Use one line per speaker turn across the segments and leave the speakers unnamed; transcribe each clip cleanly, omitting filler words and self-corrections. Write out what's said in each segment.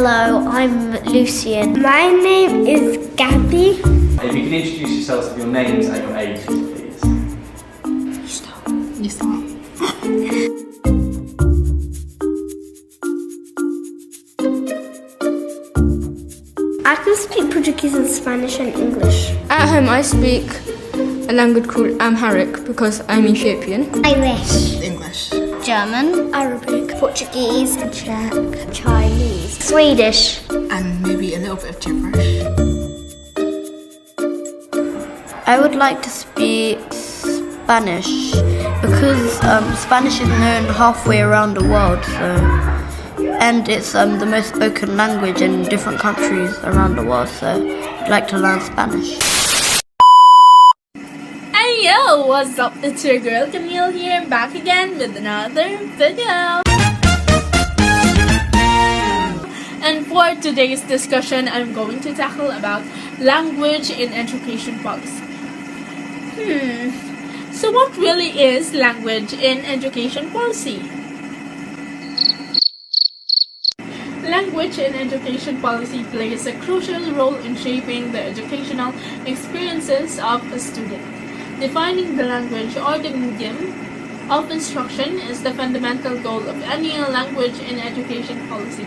Hello, I'm Lucian. My name is Gabby.
If you can introduce yourselves with your names and your ages, please.
You start.
I can speak Portuguese and Spanish and English.
At home, I speak a language called Amharic because I'm Ethiopian.
Irish.
English.
German. Arabic. Portuguese. Czech. Chinese. Swedish.
And maybe a little bit of gibberish.
I would like to speak Spanish because Spanish is known halfway around the world, and it's the most spoken language in different countries around the world, so I'd like to learn Spanish.
Hey yo, what's up? It's your girl Camille here, back again with another video. And for today's discussion, I'm going to tackle about language in education policy. So what really is language in education policy? Language in education policy plays a crucial role in shaping the educational experiences of a student. Defining the language or the medium of instruction is the fundamental goal of any language in education policy.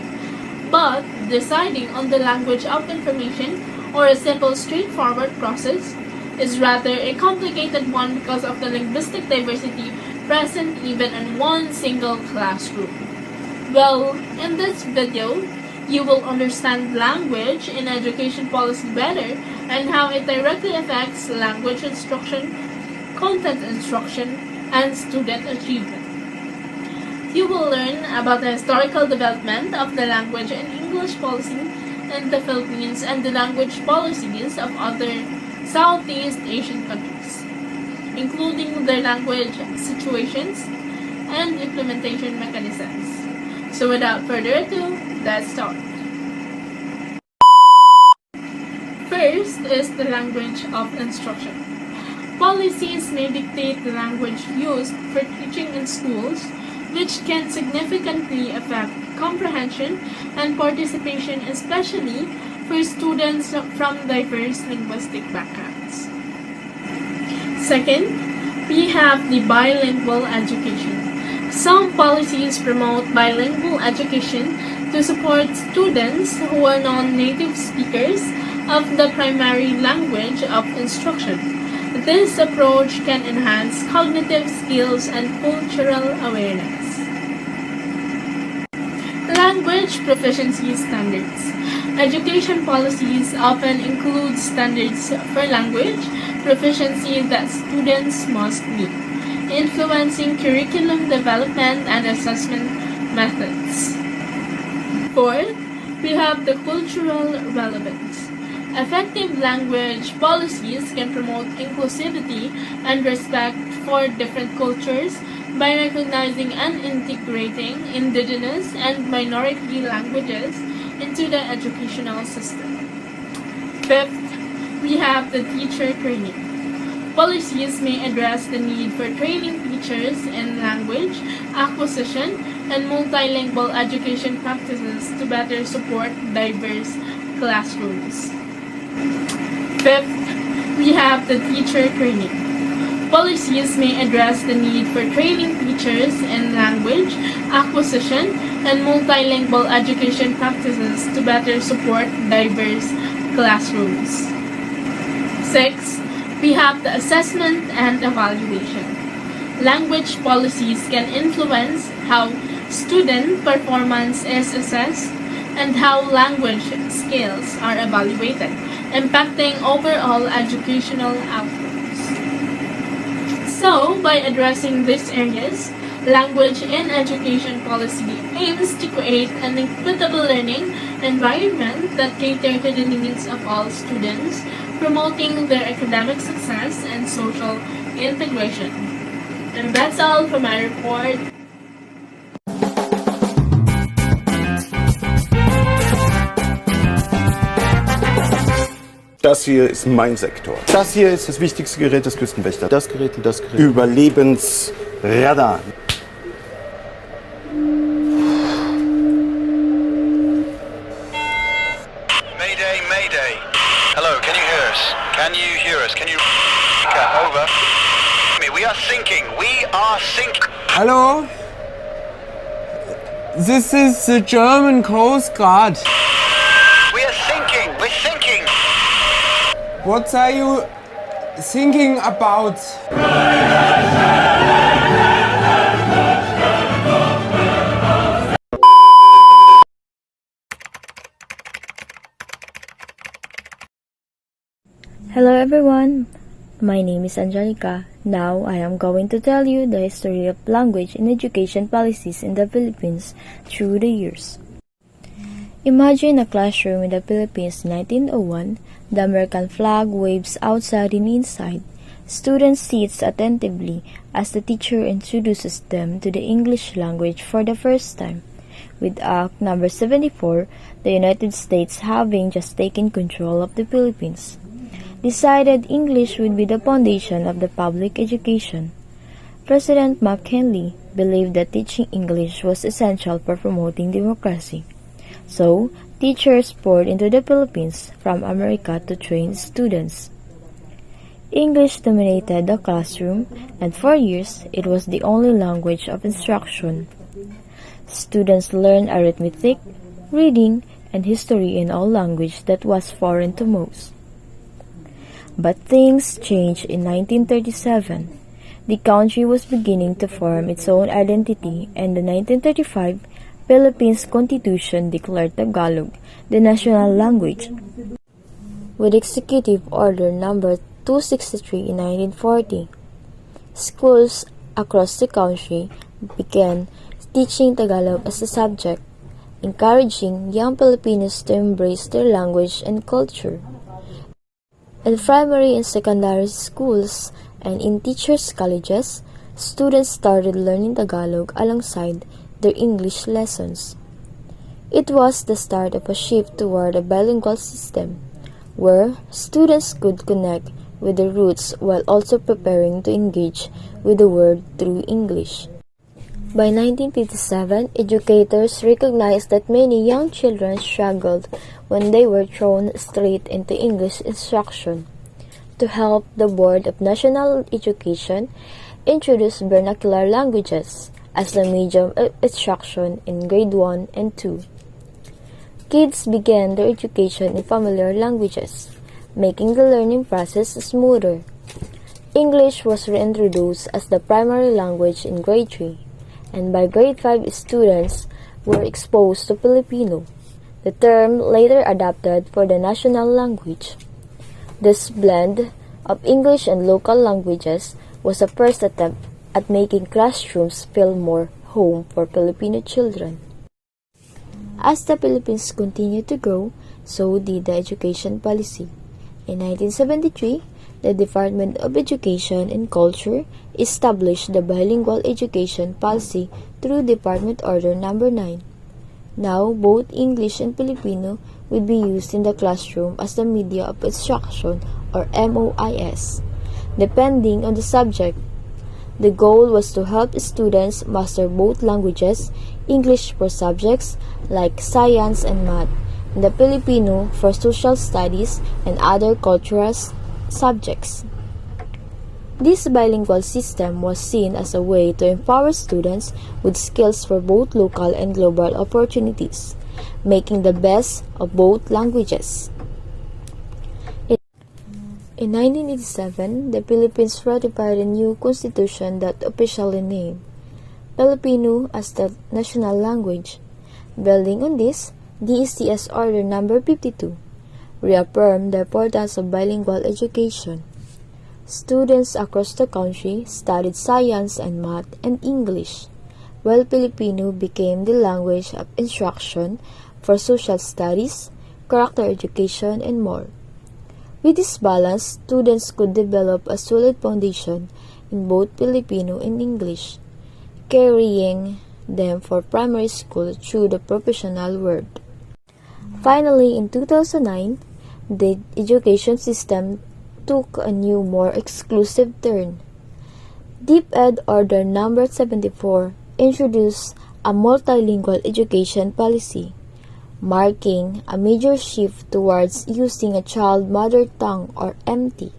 But deciding on the language of information, or a simple straightforward process, is rather a complicated one because of the linguistic diversity present even in one single classroom. Well, in this video, you will understand language in education policy better and how it directly affects language instruction, content instruction, and student achievement. You will learn about the historical development of the language and English policy in the Philippines and the language policies of other Southeast Asian countries, including their language situations and implementation mechanisms. So without further ado, let's start. First is the language of instruction. Policies may dictate the language used for teaching in schools, which can significantly affect comprehension and participation, especially for students from diverse linguistic backgrounds. Second, we have the bilingual education. Some policies promote bilingual education to support students who are non-native speakers of the primary language of instruction. This approach can enhance cognitive skills and cultural awareness. Language proficiency standards. Education policies often include standards for language proficiency that students must meet, influencing curriculum development and assessment methods. Fourth, we have the cultural relevance. Effective language policies can promote inclusivity and respect for different cultures by recognizing and integrating indigenous and minority languages into the educational system. Fifth, we have the teacher training. Policies may address the need for training teachers in language acquisition and multilingual education practices to better support diverse classrooms. Fifth, we have the teacher training. Policies may address the need for training teachers in language acquisition and multilingual education practices to better support diverse classrooms. Six, we have the assessment and evaluation. Language policies can influence how student performance is assessed and how language skills are evaluated, impacting overall educational outcomes. So, by addressing these areas, language in education policy aims to create an equitable learning environment that caters to the needs of all students, promoting their academic success and social integration. And that's all for my report.
Das hier ist mein Sektor. Das hier ist das wichtigste Gerät des Küstenwächters. Das Gerät und das Gerät. Überlebensradar.
Hello, can you hear us? Can you hear us? Can you... Over. We are sinking. We are sinking.
Hello? This is the German Coast Guard.
We are sinking. We're sinking.
What are you thinking about?
Hello everyone, my name is Angelica. Now I am going to tell you the history of language and education policies in the Philippines through the years. Imagine a classroom in the Philippines in 1901. The American flag waves outside and inside. Students sit attentively as the teacher introduces them to the English language for the first time. With Act No. 74, the United States, having just taken control of the Philippines, decided English would be the foundation of the public education. President McKinley believed that teaching English was essential for promoting democracy. So, teachers poured into the Philippines from America to train students. English dominated the classroom, and for years it was the only language of instruction. Students learned arithmetic, reading, and history in all language that was foreign to most. But things changed in 1937. The country was beginning to form its own identity, and the 1935 Philippines Constitution declared Tagalog the national language. With Executive Order No. 263 in 1940, schools across the country began teaching Tagalog as a subject, encouraging young Filipinos to embrace their language and culture. In primary and secondary schools and in teachers' colleges, students started learning Tagalog alongside their English lessons. It was the start of a shift toward a bilingual system, where students could connect with their roots while also preparing to engage with the world through English. By 1957, educators recognized that many young children struggled when they were thrown straight into English instruction. To help, the Board of National Education introduced vernacular languages as the medium of instruction in grade 1 and 2. Kids began their education in familiar languages, making the learning process smoother. English was reintroduced as the primary language in grade 3, and by grade 5 students were exposed to Filipino, the term later adopted for the national language. This blend of English and local languages was a first attempt at making classrooms feel more home for Filipino children. As the Philippines continued to grow, so did the education policy. In 1973, the Department of Education and Culture established the bilingual education policy through Department Order No. 9. Now, both English and Filipino would be used in the classroom as the media of instruction, or MOIS, depending on the subject. The goal was to help students master both languages, English for subjects like science and math, and the Filipino for social studies and other cultural subjects. This bilingual system was seen as a way to empower students with skills for both local and global opportunities, making the best of both languages. In 1987, the Philippines ratified a new constitution that officially named Filipino as the national language. Building on this, DSTS Order No. 52 reaffirmed the importance of bilingual education. Students across the country studied science and math and English, while Filipino became the language of instruction for social studies, character education, and more. With this balance, students could develop a solid foundation in both Filipino and English, carrying them for primary school through the professional world. Finally, in 2009, the education system took a new, more exclusive turn. DepEd Order No. 74 introduced a multilingual education policy. marking a major shift towards using a child mother tongue or MT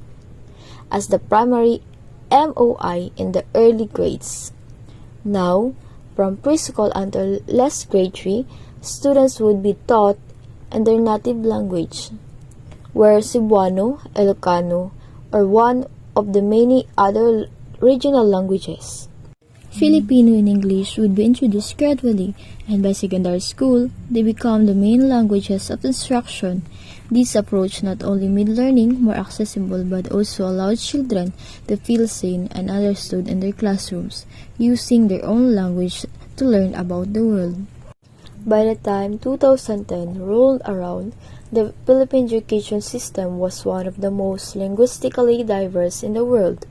as the primary MOI in the early grades. Now, from preschool until last grade 3, students would be taught in their native language, where Cebuano, Ilocano, or one of the many other regional languages.
Filipino and English would be introduced gradually, and by secondary school, they become the main languages of instruction. This approach not only made learning more accessible but also allowed children to feel seen and understood in their classrooms, using their own language to learn about the world.
By the time 2010 rolled around, the Philippine education system was one of the most linguistically diverse in the world.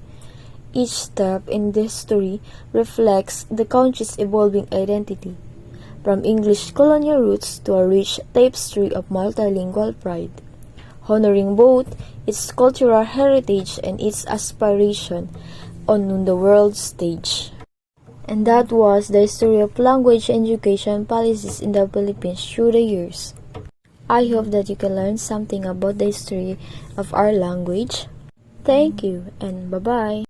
Each step in this story reflects the country's evolving identity, from English colonial roots to a rich tapestry of multilingual pride, honoring both its cultural heritage and its aspiration on the world stage. And that was the history of language and education policies in the Philippines through the years. I hope that you can learn something about the history of our language. Thank you and bye-bye.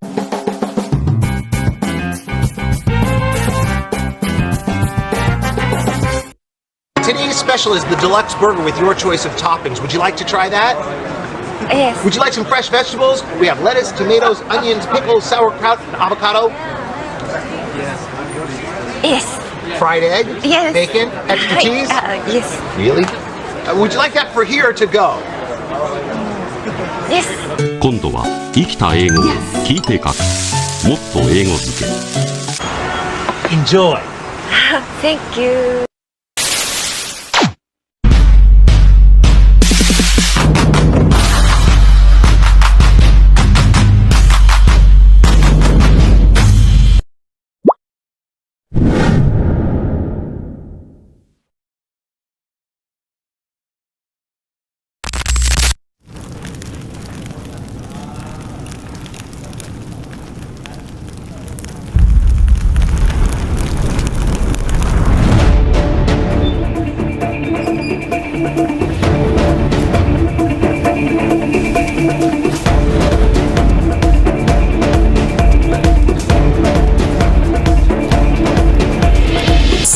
Today's special is the deluxe burger with your choice of toppings. Would you like to try that?
Yes.
Would you like some fresh vegetables? We have lettuce, tomatoes, onions, pickles, sauerkraut, and avocado.
Yes.
Fried egg?
Yes.
Bacon? Extra cheese?
Yes.
Really? Would you like that for here or to go?
Yes.
今度は生きた英語を聞いて書く。もっと英語漬け。
Enjoy.
Thank you.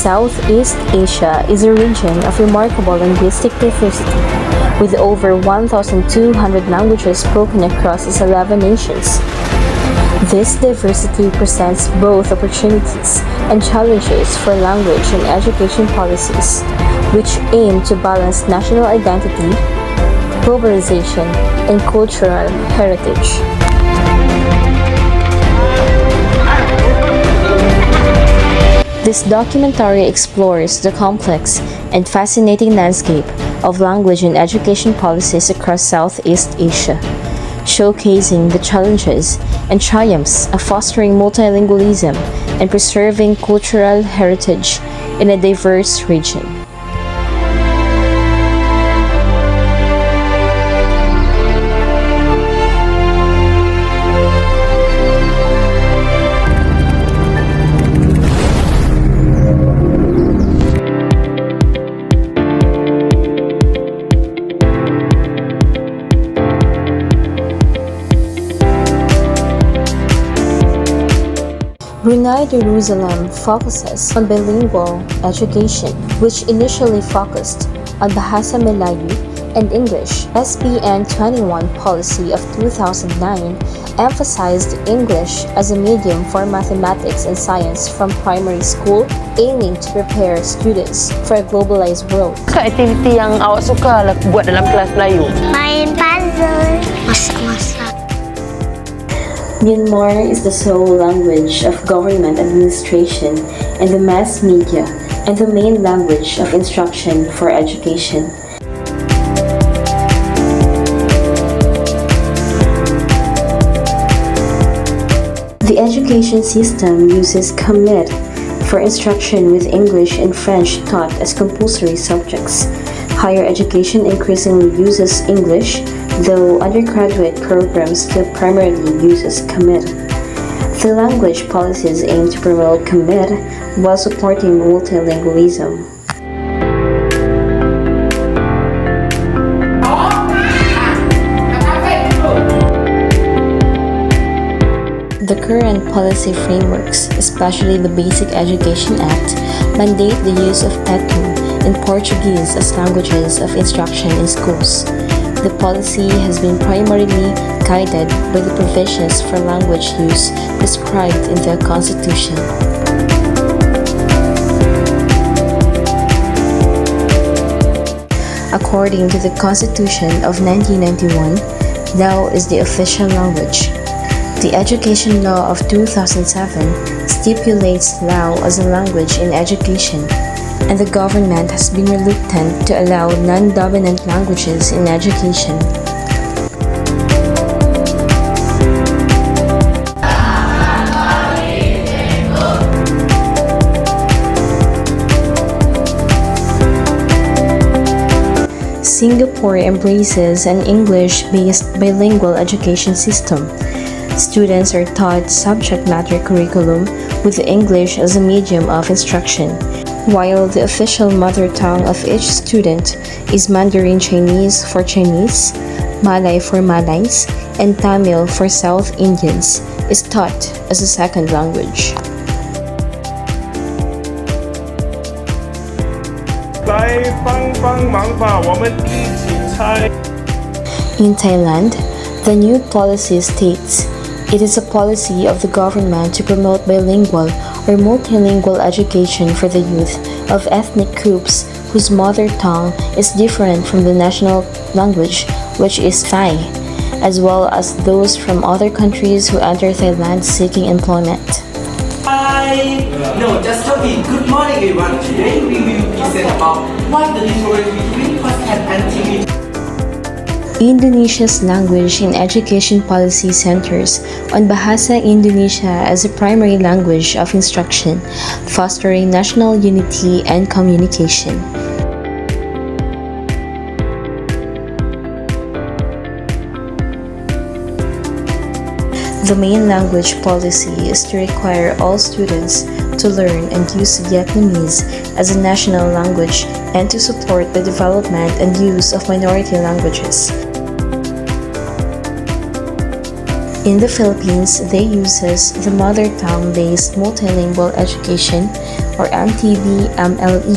Southeast Asia is a region of remarkable linguistic diversity, with over 1,200 languages spoken across its 11 nations. This diversity presents both opportunities and challenges for language and education policies, which aim to balance national identity, globalization, and cultural heritage. This documentary explores the complex and fascinating landscape of language and education policies across Southeast Asia, showcasing the challenges and triumphs of fostering multilingualism and preserving cultural heritage in a diverse region. Brunei Darussalam focuses on bilingual education, which initially focused on Bahasa Melayu and English. SBN 21 policy of 2009 emphasized English as a medium for mathematics and science from primary school, aiming to prepare students for a globalized world.
Activity yang awak suka buat dalam kelas Melayu?
Main puzzle. Masak-masak.
Myanmar is the sole language of government administration and the mass media, and the main language of instruction for education. The education system uses Khmer for instruction, with English and French taught as compulsory subjects. Higher education increasingly uses English, though undergraduate programs still primarily uses Khmer. The language policies aim to promote Khmer while supporting multilingualism.
current policy frameworks, especially the Basic Education Act, mandate the use of Tetum and Portuguese as languages of instruction in schools. The policy has been primarily guided by the provisions for language use described in the Constitution. According to the Constitution of 1991, Lao is the official language. The Education Law of 2007 stipulates Lao as a language in education, and the government has been reluctant to allow non-dominant languages in education. Singapore embraces an English-based bilingual education system. Students are taught subject matter curriculum with English as a medium of instruction, while the official mother tongue of each student is Mandarin Chinese for Chinese, Malay for Malays, and Tamil for South Indians, is taught as a second language. In Thailand, the new policy states, it is a policy of the government to promote bilingual or multilingual education for the youth of ethnic groups whose mother tongue is different from the national language, which is Thai, as well as those from other countries who enter Thailand seeking employment.
Hi! No, just tell me. Good morning, everyone. Today we will present about what the difference between podcast and TV.
Indonesia's language and education policy centers on Bahasa Indonesia as a primary language of instruction, fostering national unity and communication. The main language policy is to require all students to learn and use Vietnamese as a national language and to support the development and use of minority languages. In the Philippines, they uses the mother tongue-based multilingual education or MTB-MLE.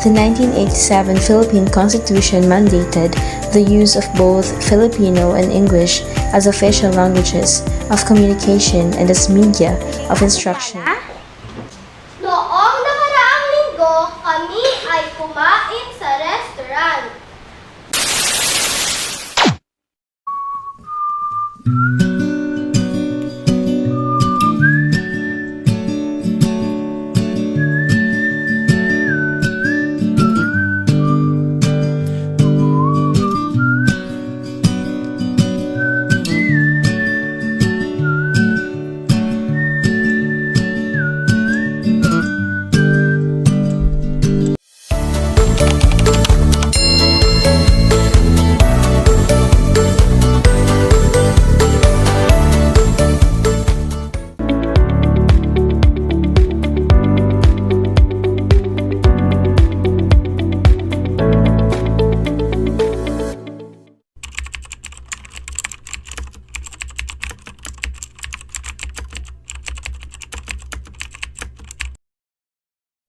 The 1987 Philippine Constitution mandated the use of both Filipino and English as official languages of communication and as media of instruction.
Noong nakaraang linggo, kami ay kumain sa restaurant.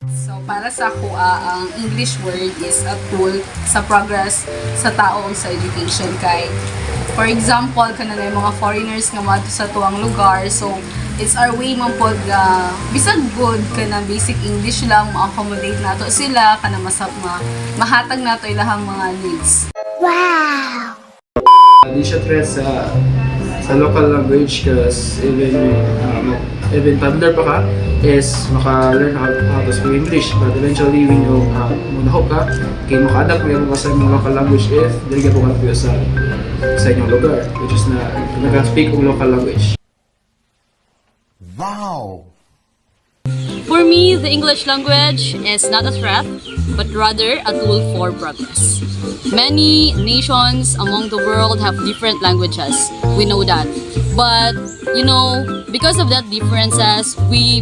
So, para sa ako, ang English word is a tool sa progress sa taong sa education. Kay, for example, kanang mga foreigners nga madto sa tuwang lugar. So, it's our way man pod nga bisag good kanang basic English lang ma-accommodate nato sila kanang mahatag nato ilahang mga needs.
Wow!
Di siya threat sa local language kasi even toddler pa ka is maka-learn how to speak English, but eventually when you munahok ka, kaya maka-adapt mo yung sa inyong local language if dili ka po sa inyong lugar, which is na nag-speak ng local language.
Wow!
For me, the English language is not a threat, but rather a tool for progress. Many nations among the world have different languages. We know that. But, you know, because of that differences, we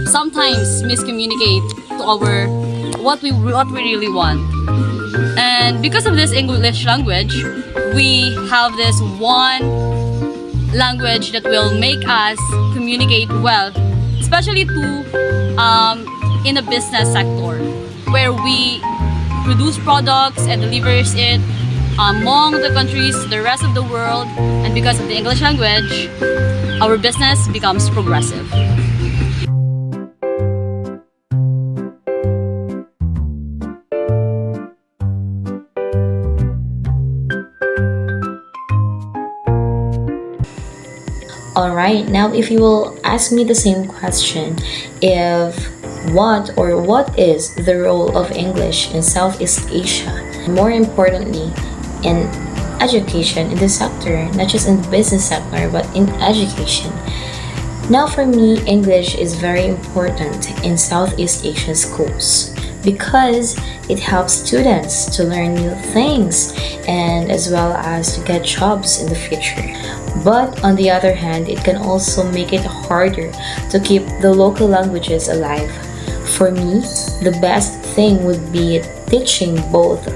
sometimes miscommunicate to our what we really want. And because of this English language, we have this one language that will make us communicate well, especially in the business sector, where we produce products and delivers it among the countries, the rest of the world, and because of the English language, our business becomes progressive.
Alright, now if you will ask me the same question, what is the role of English in Southeast Asia? More importantly, in education in the sector, not just in the business sector, but in education. Now for me, English is very important in Southeast Asian schools because it helps students to learn new things and as well as to get jobs in the future. But on the other hand, it can also make it harder to keep the local languages alive. For me, the best thing would be teaching both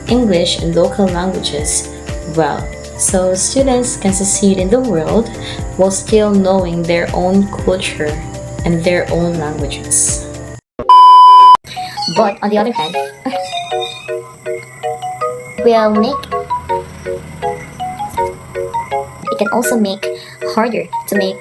English and local languages well, so students can succeed in the world while still knowing their own culture and their own languages.
But on the other hand, it can also make harder to make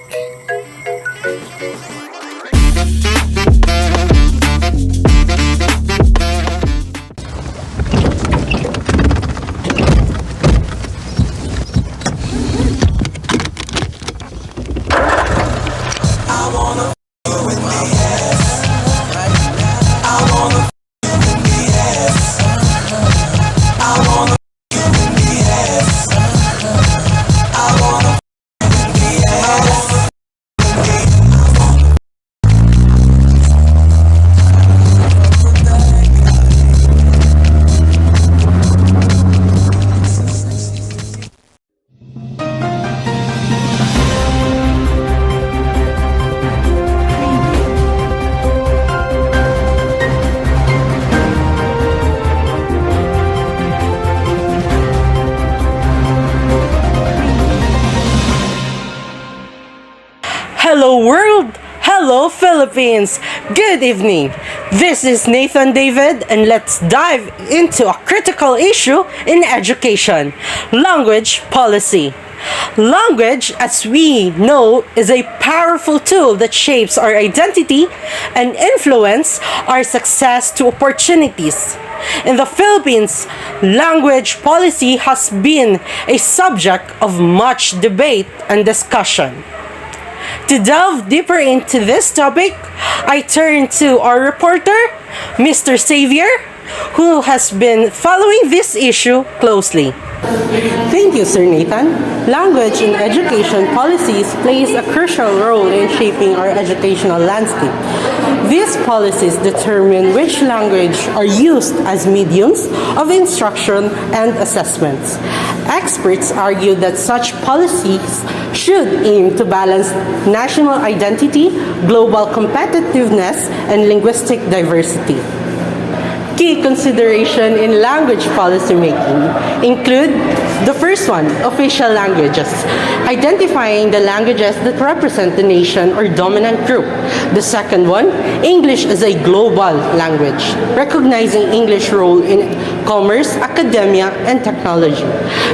Hello world! Hello Philippines! Good evening! This is Nathan David and let's dive into a critical issue in education: language policy. Language, as we know, is a powerful tool that shapes our identity and influence our success to opportunities. In the Philippines, language policy has been a subject of much debate and discussion. To delve deeper into this topic, I turn to our reporter, Mr. Xavier, who has been following this issue closely. Thank you, Sir Nathan. Language in education policies plays a crucial role in shaping our educational landscape. These policies determine which language are used as mediums of instruction and assessments. Experts argue that such policies should aim to balance national identity, global competitiveness, and linguistic diversity. Key consideration in language policy making include the first one, official languages, identifying the languages that represent the nation or dominant group. The second one, English as a global language, recognizing English role in commerce, academia, and technology,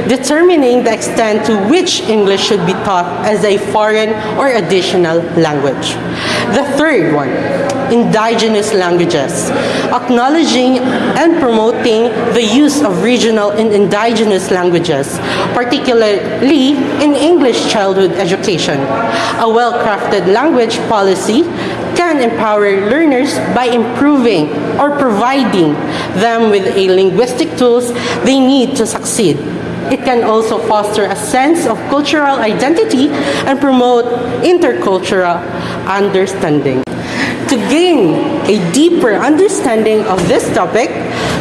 determining the extent to which English should be taught as a foreign or additional language. The third one, indigenous languages, acknowledging and promoting the use of regional and indigenous languages, particularly in English childhood education. A well-crafted language policy can empower learners by improving or providing them with a linguistic tools they need to succeed. It can also foster a sense of cultural identity and promote intercultural understanding. To gain a deeper understanding of this topic,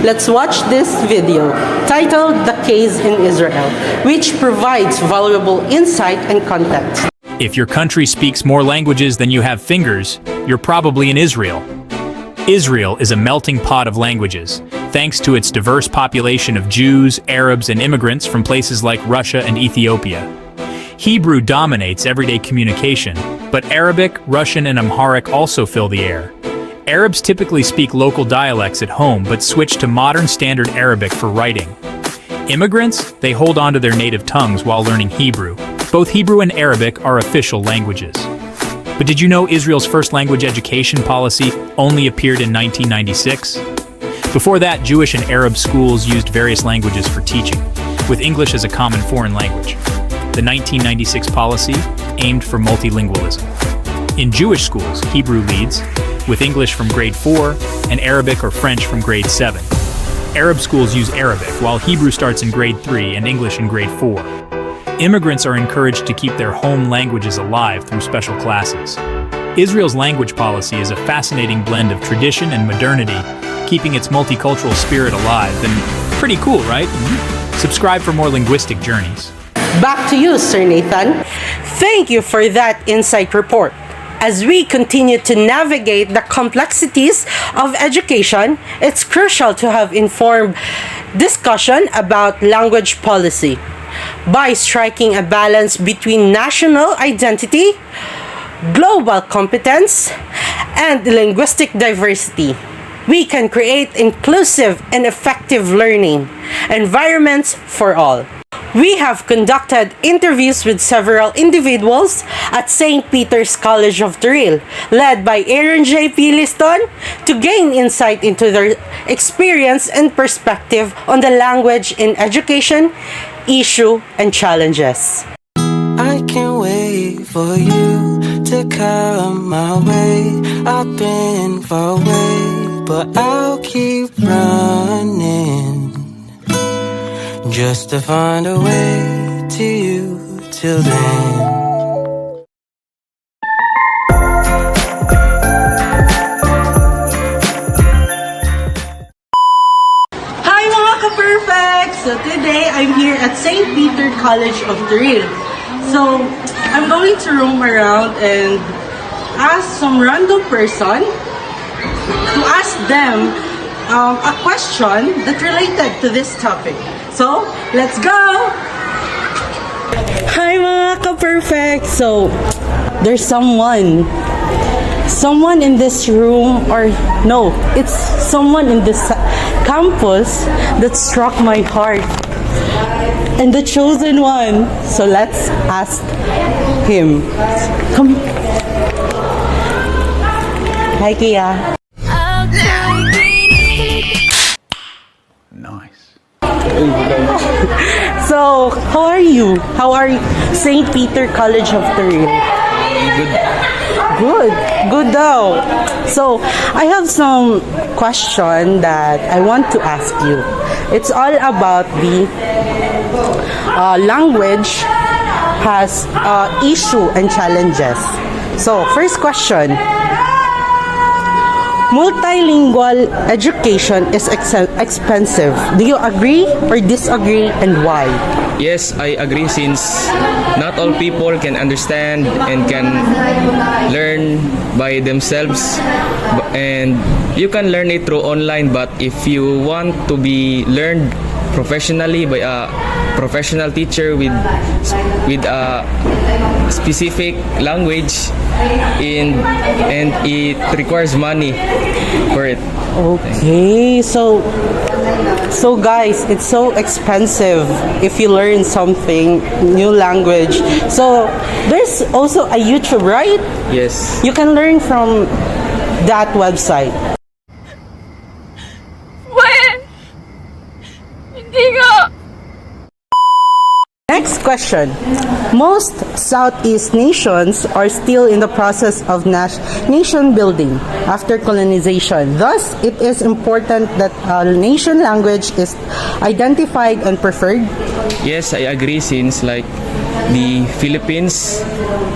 let's watch this video titled "The Case in Israel," which provides valuable insight and context.
If your country speaks more languages than you have fingers, you're probably in Israel. Israel is a melting pot of languages, thanks to its diverse population of Jews, Arabs, and immigrants from places like Russia and Ethiopia. Hebrew dominates everyday communication, but Arabic, Russian, and Amharic also fill the air. Arabs typically speak local dialects at home but switch to modern standard Arabic for writing. Immigrants, they hold on to their native tongues while learning Hebrew. Both Hebrew and Arabic are official languages. But did you know Israel's first language education policy only appeared in 1996? Before that, Jewish and Arab schools used various languages for teaching, with English as a common foreign language. The 1996 policy aimed for multilingualism. In Jewish schools, Hebrew leads, with English from grade 4 and Arabic or French from grade 7. Arab schools use Arabic, while Hebrew starts in grade 3 and English in grade 4. Immigrants are encouraged to keep their home languages alive through special classes. Israel's language policy is a fascinating blend of tradition and modernity, keeping its multicultural spirit alive, and pretty cool, right? Subscribe for more linguistic journeys.
Back to you, Sir Nathan. Thank you for that insight report. As we continue to navigate the complexities of education, it's crucial to have informed discussion about language policy. By striking a balance between national identity, global competence, and linguistic diversity, we can create inclusive and effective learning environments for all. We have conducted interviews with several individuals at St. Peter's College of Turil, led by Aaron J. P. Liston, to gain insight into their experience and perspective on the language in education, issue, and challenges.
I can't wait for you to come my way. I've been far away, but I'll keep running just to find a way to you till then.
Hi mga ka-perfect! So today I'm here at St. Peter College of Turil. So I'm going to roam around and ask some random person to ask them a question that related to this topic. So, let's go! Hi mga ka-perfect! So, there's someone in this room, or no, it's someone in this campus that struck my heart. And the chosen one. So, let's ask him. Come. Hi, Kia. So, how are you? How are you? St. Peter College of Turil? Good daw. So, I have some question that I want to ask you. It's all about the language has issue and challenges. So, first question. Multilingual education is expensive. Do you agree or disagree, and why?
Yes, I agree, since not all people can understand and can learn by themselves, and you can learn it through online, but if you want to be learned professionally by a professional teacher with a specific language and it requires money for it.
Okay, so guys, it's so expensive if you learn something new language. So there's also a YouTube, right?
Yes.
You can learn from that website. Next question. Most Southeast nations are still in the process of nation building after colonization. Thus, it is important that a nation language is identified and preferred.
Yes, I agree, since like the Philippines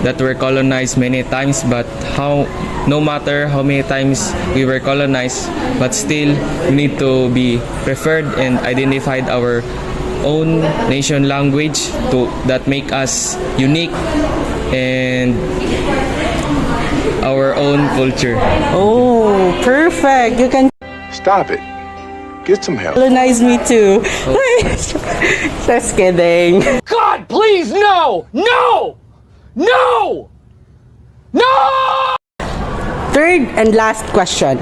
that were colonized many times, but no matter how many times we were colonized, but still we need to be preferred and identified our own nation language that make us unique and our own culture.
Oh, perfect. You can
stop it. Get some help.
Colonize me too. Just kidding.
God please, no! No! No! No!
Third and last question.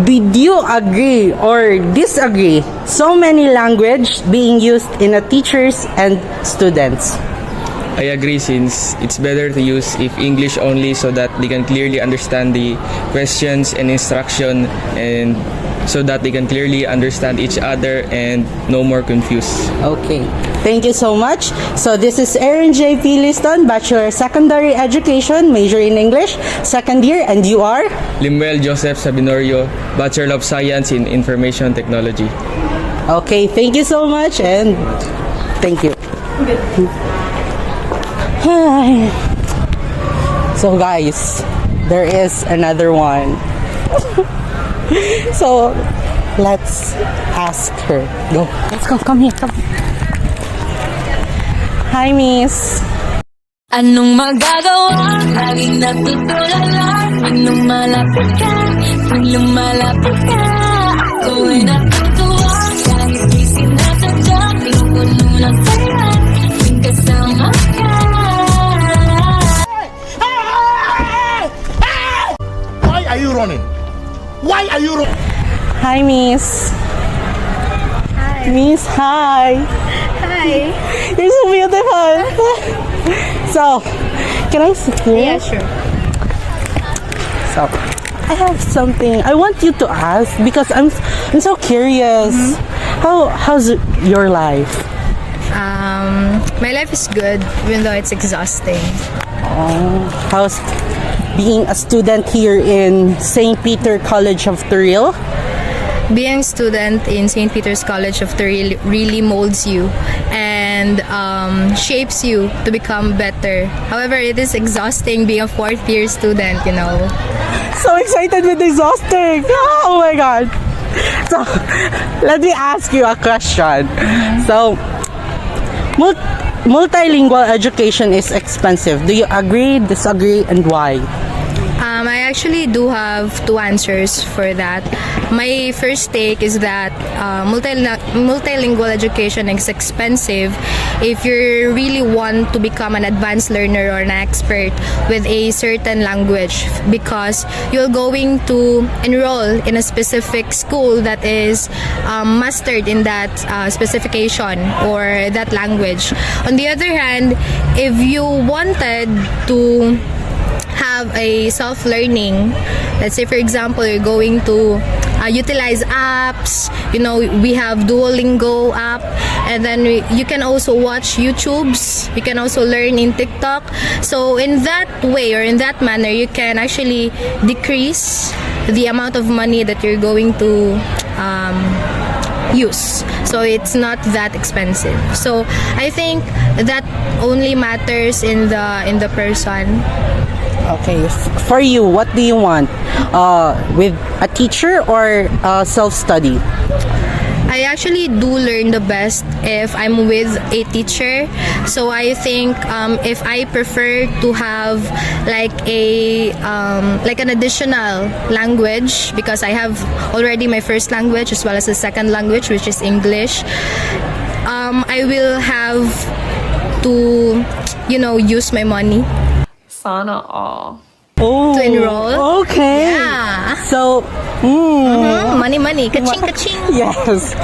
Did you agree or disagree so many language being used in a teachers and students?
I agree, since it's better to use if English only so that they can clearly understand the questions and instruction, and so that they can clearly understand each other and no more confused.
Okay, thank you so much. So this is Aaron J. P. Liston, Bachelor of Secondary Education, major in English, second year, and you are?
Limuel Joseph Sabinorio, Bachelor of Science in Information Technology.
Okay, thank you so much and thank you. Hi. So guys, there is another one. So let's ask her. Go. Let's go. Come here. Come. Hi, Miss.
Anong magagawa? Laging natutulala. Pag lumalapit ka, pag lumalapit ka, ako ay natutuwa. Kahit di sinasadya, pinupuno ng saya, tuwing kasama ka.
Why are you running? Why are you running?
Hi, Miss.
Hi.
Miss, hi.
Hi.
You're so beautiful. So, can I sit here?
Yeah, sure.
So, I have something I want you to ask because I'm so curious. How's your life?
My life is good, even though it's exhausting.
How's being a student here in St. Peter College of Turil?
Being a student in St. Peter's College of Turil really molds you and shapes you to become better. However, it is exhausting being a fourth-year student, you know.
So excited with exhausting! Oh my god! So, let me ask you a question. So, multilingual education is expensive. Do you agree, disagree, and why?
I actually do have two answers for that. My first take is that multilingual education is expensive if you really want to become an advanced learner or an expert with a certain language, because you're going to enroll in a specific school that is mastered in that specification or that language. On the other hand, if you wanted to have a self-learning, let's say for example you're going to utilize apps, you know, we have Duolingo app, and then you can also watch YouTubes, you can also learn in TikTok. So in that way or in that manner, you can actually decrease the amount of money that you're going to use, so it's not that expensive. So I think that only matters in the person.
Okay, for you, what do you want? With a teacher or self-study?
I actually do learn the best if I'm with a teacher. So I think if I prefer to have like an additional language, because I have already my first language as well as a second language, which is English, I will have to, you know, use my money.
Sana all.
Oh,
to enroll.
Okay.
Yeah.
So,
money, kaching, kaching.
Yes.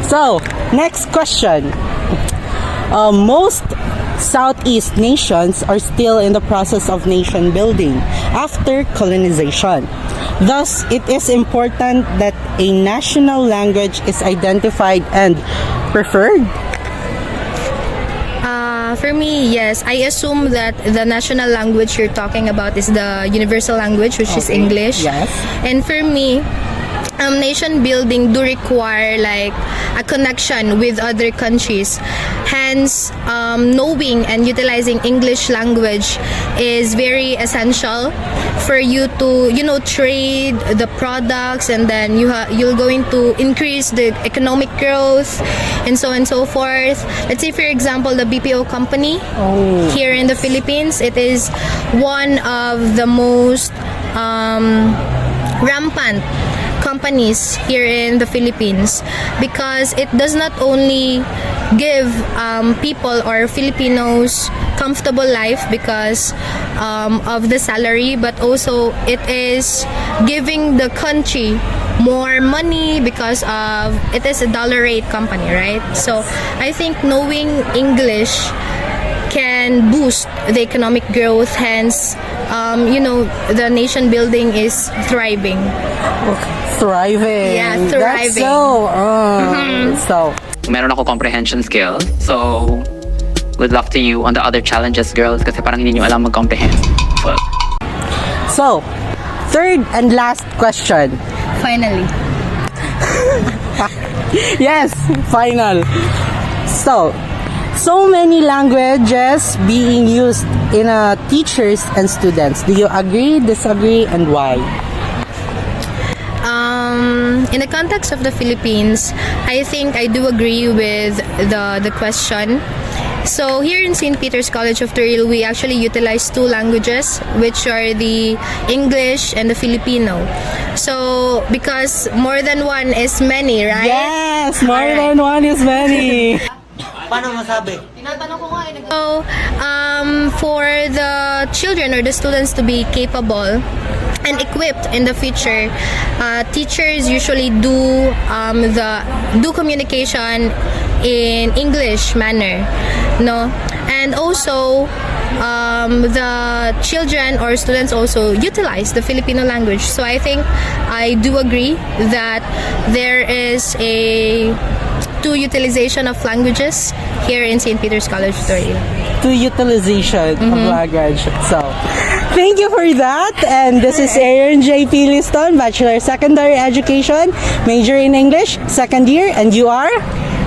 So, next question. Most Southeast nations are still in the process of nation building after colonization. Thus, it is important that a national language is identified and preferred.
For me, yes. I assume that the national language you're talking about is the universal language, which is English.
Yes.
And for me, nation building do require like a connection with other countries. Hence, knowing and utilizing English language is very essential for you to, you know, trade the products, and then you're going to increase the economic growth and so on and so forth. Let's say for example the BPO company here in the Philippines, it is one of the most rampant companies here in the Philippines, because it does not only give people or Filipinos comfortable life because of the salary, but also it is giving the country more money because of it is a dollar rate company, right? So I think knowing English can boost the economic growth, hence the nation building is thriving.
Thriving.
Yeah, thriving.
That's so
Meron ako comprehension skill. So, good luck to you on the other challenges, girls, kasi parang hindi nyo alam mag-comprehend.
So, third and last question.
Finally.
Yes, final. So many languages being used in teachers and students. Do you agree, disagree, and why?
In the context of the Philippines, I think I do agree with the question. So here in St. Peter's College of Turil, we actually utilize two languages, which are the English and the Filipino. So because more than one is many, right?
Yes, more than one is many.
Paano masabi?
So, for the children or the students to be capable and equipped in the future, teachers usually do communication in English manner, no? And also, the children or students also utilize the Filipino language. So I think I do agree that there is a two utilization of languages here in St. Peter's College of Turil.
Two utilization of language. So, thank you for that. And this is Aaron J.P. Liston, Bachelor Secondary Education, major in English, second year, and you are?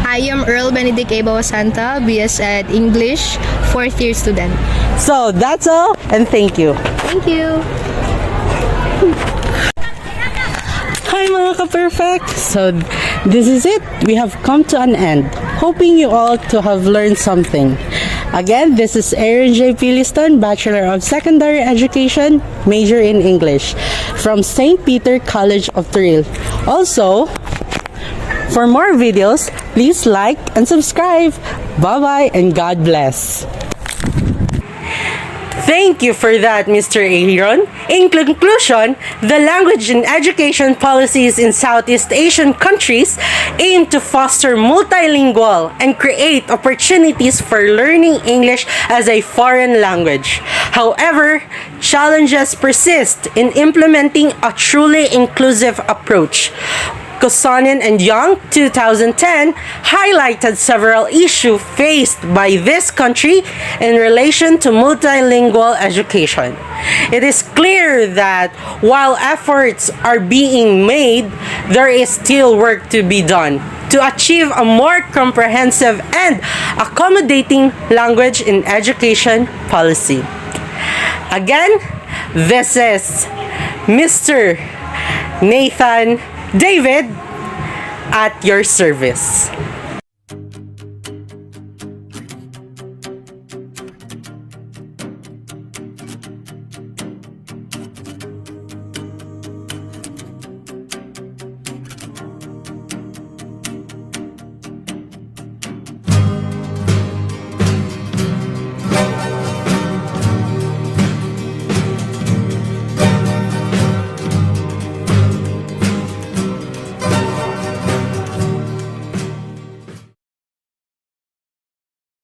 I am Earl Benedict Ebawa Santa, BS Ed English, fourth year student.
So, that's all, and thank you.
Thank you.
Hi mga ka-perfect! So, this is it. We have come to an end. Hoping you all to have learned something. Again, this is Aaron J.P. Liston, Bachelor of Secondary Education, major in English, from St. Peter College of Turil. Also, for more videos, please like and subscribe. Bye-bye and God bless. Thank you for that, Mr. Aaron. In conclusion, the language and education policies in Southeast Asian countries aim to foster multilingual and create opportunities for learning English as a foreign language. However, challenges persist in implementing a truly inclusive approach. Kosonen and Young 2010 highlighted several issues faced by this country in relation to multilingual education. It is clear that while efforts are being made, there is still work to be done to achieve a more comprehensive and accommodating language in education policy. Again, this is Mr. Nathan David at your service.